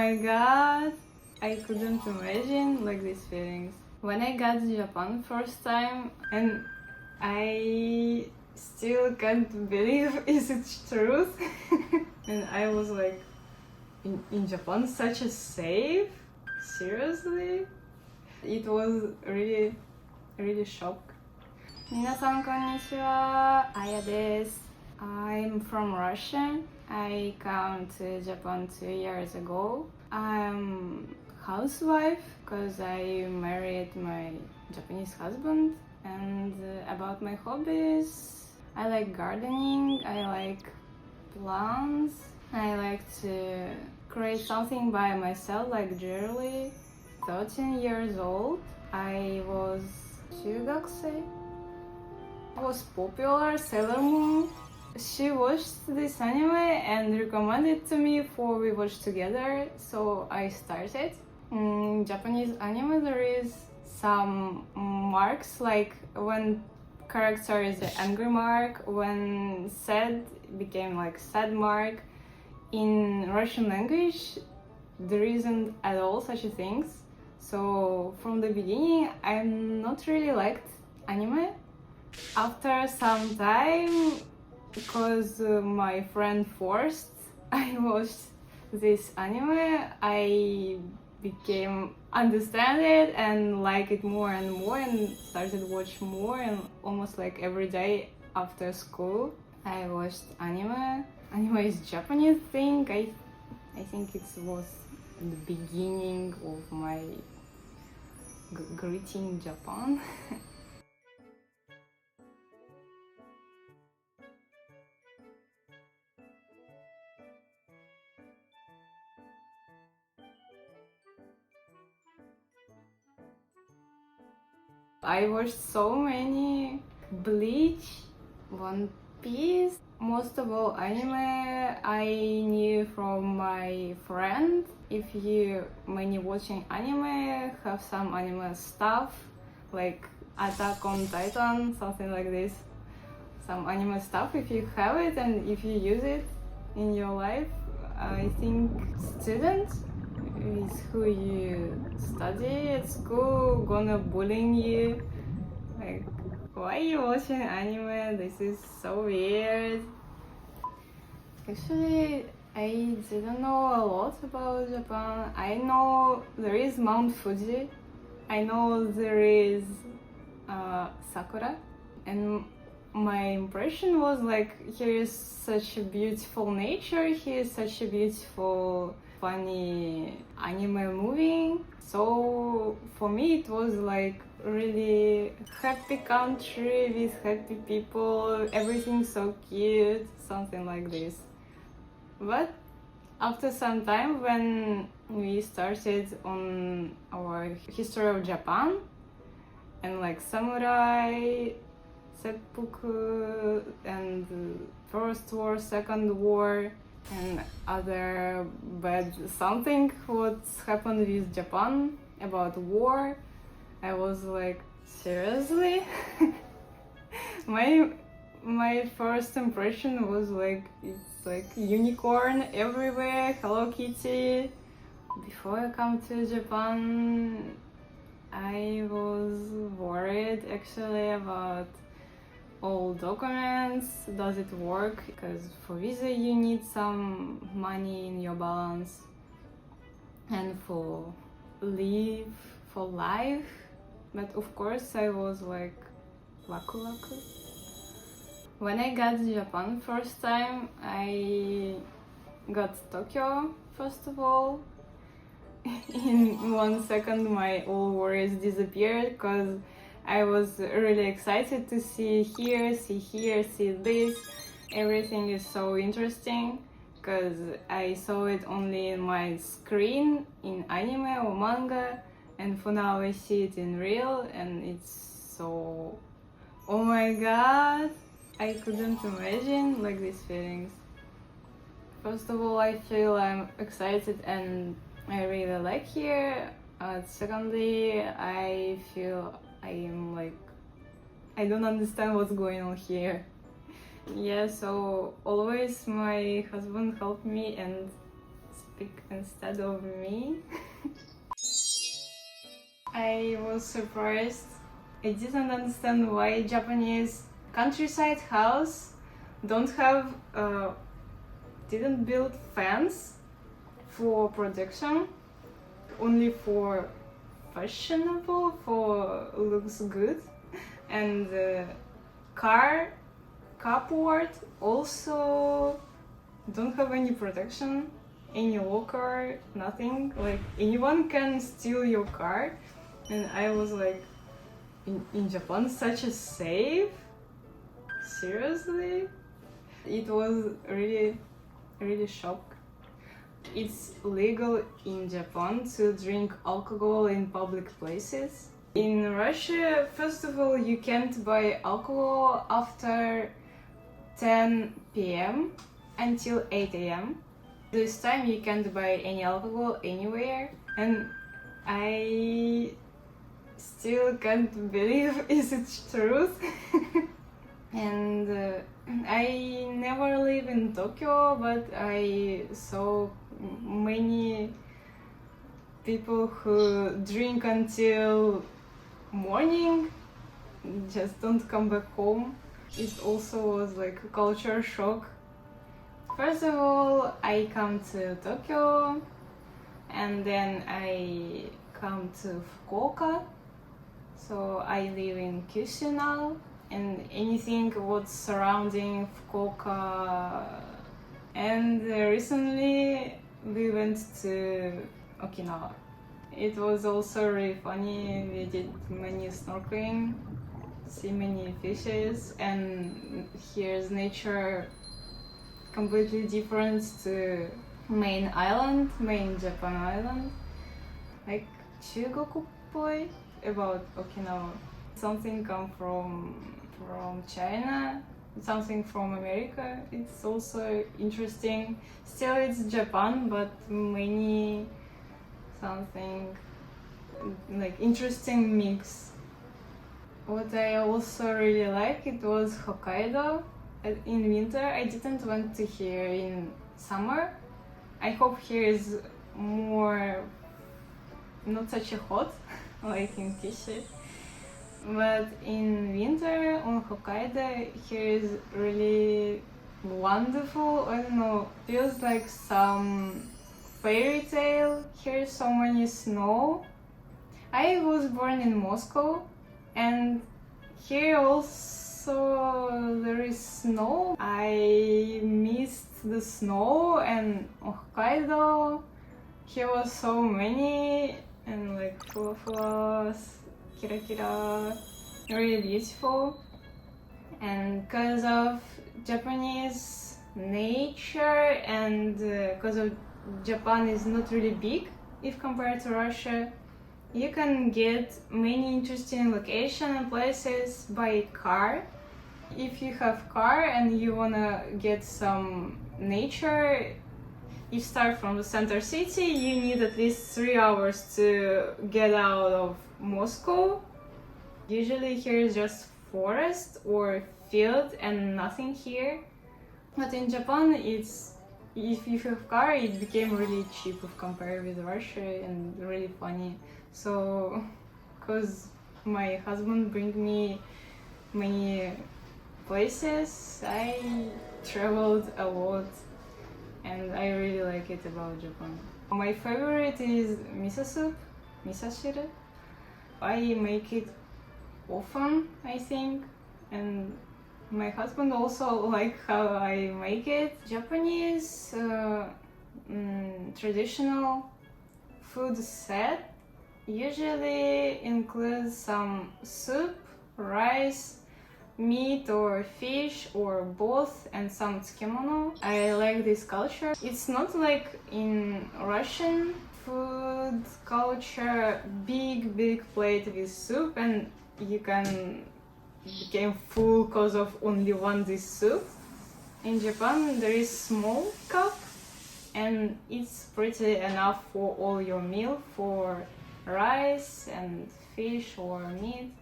my god, I couldn't imagine like these feelings. When I got to Japan first time, and I still can't believe is it truth. And I was like, in Japan, such a safe? Seriously? It was really shock. 皆さんこんにちは、あやです。I'm from Russia. I came to Japan 2 years ago. I'm housewife because I married my Japanese husband. And about my hobbies, I like gardening, I like plants, I like to create something by myself like jewelry. 13 years old, I was 中学生. Was popular Sailor Moon. She watched this anime and recommended to me for we watch together, so I started. In Japanese anime there is some marks, like when character is an angry mark, when sad became like sad mark. In Russian language there isn't at all such a things, so from the beginning I'm not really liked anime. After some time, because my friend forced, I watched this anime, I became understand it and like it more and more and started watch more, and almost like every day after school I watched anime. Anime is Japanese thing. I think it was the beginning of my greeting Japan. I watched so many Bleach, One Piece, most of all anime I knew from my friend. If you, when you're watching anime, have some anime stuff like Attack on Titan, something like this. Some anime stuff, if you have it and if you use it in your life, I think students with who you study at school gonna bullying you, like, why are you watching anime? This is so weird. Actually, I didn't know a lot about Japan. I know there is Mount Fuji. I know there is Sakura, and my impression was like, here is such a beautiful nature, here is such a beautiful funny anime movie. So for me it was like really happy country with happy people, everything so cute, something like this. But after some time, when we started on our history of Japan and like samurai, seppuku, and First War, Second War, and other bad something what's happened with Japan about war, I was like, seriously? my first impression was like, it's like unicorn everywhere, Hello Kitty. Before I come to Japan, I was worried actually about all documents, does it work? Because for visa you need some money in your balance, and for leave for life. But of course I was like waku. When I got to Japan first time, I got Tokyo first of all. In 1 second my all worries disappeared, because I was really excited to see here, see this. Everything is so interesting, because I saw it only in my screen in anime or manga, and for now I see it in real, and it's so, oh my god, I couldn't imagine like these feelings. First of all, I feel I'm excited and I really like here. Secondly, I feel I am like, I don't understand what's going on here. Yeah, so always my husband helped me and speak instead of me. I was surprised. I didn't understand why Japanese countryside house didn't build fence for production, only for fashionable, for looks good, and carport also don't have any protection, any locker, nothing. Like anyone can steal your car, and I was like, in Japan, such a safe? Seriously? It was really shock. It's legal in Japan to drink alcohol in public places. In Russia, first of all, you can't buy alcohol after 10 p.m. until 8 a.m. This time you can't buy any alcohol anywhere, and I still can't believe is it truth. And I never live in Tokyo, but I saw many people who drink until morning, just don't come back home. It also was like a culture shock. First of all, I come to Tokyo, and then I come to Fukuoka. So I live in Kyushu now, and anything what's surrounding Fukuoka. And recently we went to Okinawa. It was also really funny. We did many snorkeling, see many fishes, and here's nature completely different to main Japan island. Like Chugoku-poi about Okinawa. Something come from China, something from America. It's also interesting. Still it's Japan, but many something like interesting mix. What I also really like, it was Hokkaido. In winter, I didn't went to here in summer. I hope here is more not such a hot like in Kyushu. But in winter on Hokkaido, here is really wonderful. I don't know, feels like some fairy tale. Here's so many snow. I was born in Moscow, and here also there is snow. I missed the snow, and Hokkaido, here was so many, and like full of flowers, kira kira, really beautiful. And because of Japanese nature, and because of Japan is not really big if compared to Russia, you can get many interesting locations and places by car. If you have car and you wanna get some nature, you start from the center city, you need at least 3 hours to get out of Moscow. Usually here is just forest or field and nothing here. But in Japan, it's, if you have car, it became really cheap if compared with Russia, and really funny. So, because my husband bring me many places, I traveled a lot, and I really like it about Japan. My favorite is miso soup, misashiro. I make it often, I think, and my husband also like how I make it. Japanese traditional food set usually includes some soup, rice, meat or fish or both, and some tsukemono. I like this culture. It's not like in Russian food culture, big plate with soup and you can become full because of only one dish soup. In Japan there is small cup and it's pretty enough for all your meal, for rice and fish or meat.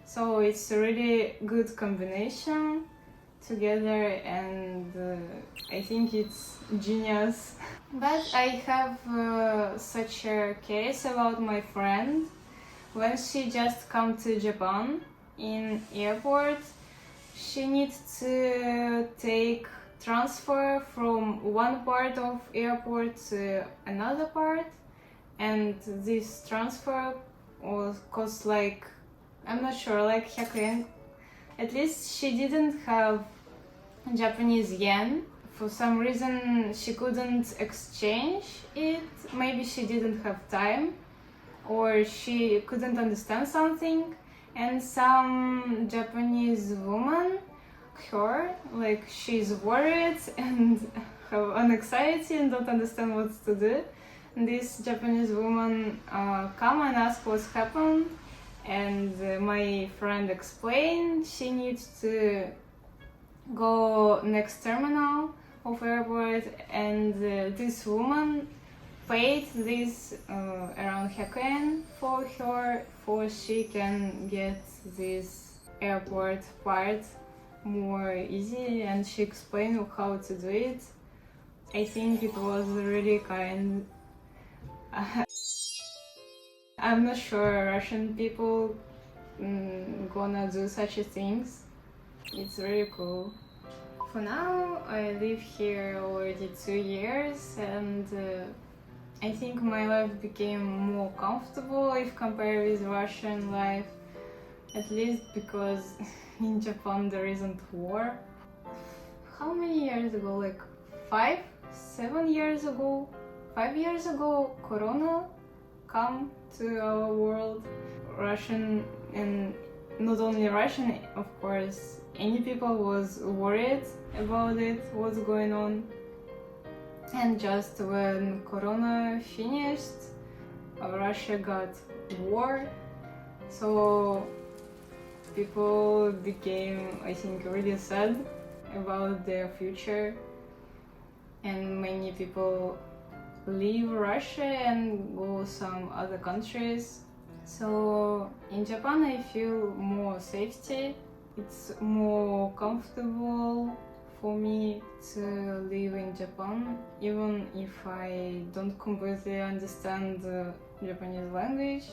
So it's a really good combination together, and I think it's genius. But I have such a case about my friend. When she just come to Japan in airport, she needs to take transfer from one part of airport to another part, and this transfer was cost like, I'm not sure, like 100 yen. At least she didn't have Japanese yen. For some reason she couldn't exchange it. Maybe she didn't have time, or she couldn't understand something, and some Japanese woman, her, like she's worried and have an anxiety and don't understand what to do. And this Japanese woman come and ask what's happened, and my friend explained she needs to go next terminal of airport, and this woman paid this around 100 yen for her, for she can get this airport part more easy, and she explained how to do it. I think it was really kind. I'm not sure Russian people gonna do such things. It's really cool. For now, I live here already 2 years, and I think my life became more comfortable if compared with Russian life, at least because in Japan there isn't war. How many years ago? Like 7 years ago? 5 years ago, Corona come to our world. Russian, and not only Russian, of course, any people was worried about it, what's going on. And just when Corona finished, Russia got war, so people became, I think, really sad about their future, and many people leave Russia and go some other countries. So in Japan I feel more safety. It's more comfortable for me to live in Japan, even if I don't completely understand the Japanese language.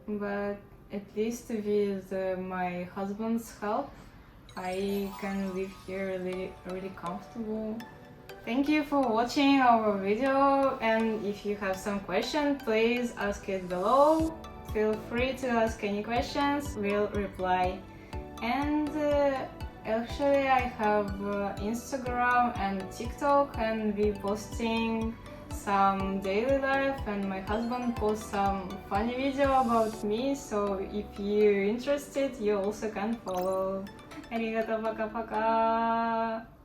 But at least with my husband's help, I can live here really comfortable. Thank you for watching our video, and if you have some question, please ask it below. Feel free to ask any questions, we'll reply. And actually I have Instagram and TikTok, and we posting some daily life, and my husband posts some funny video about me, so if you're interested, you also can follow. ありがとう、パカパカ。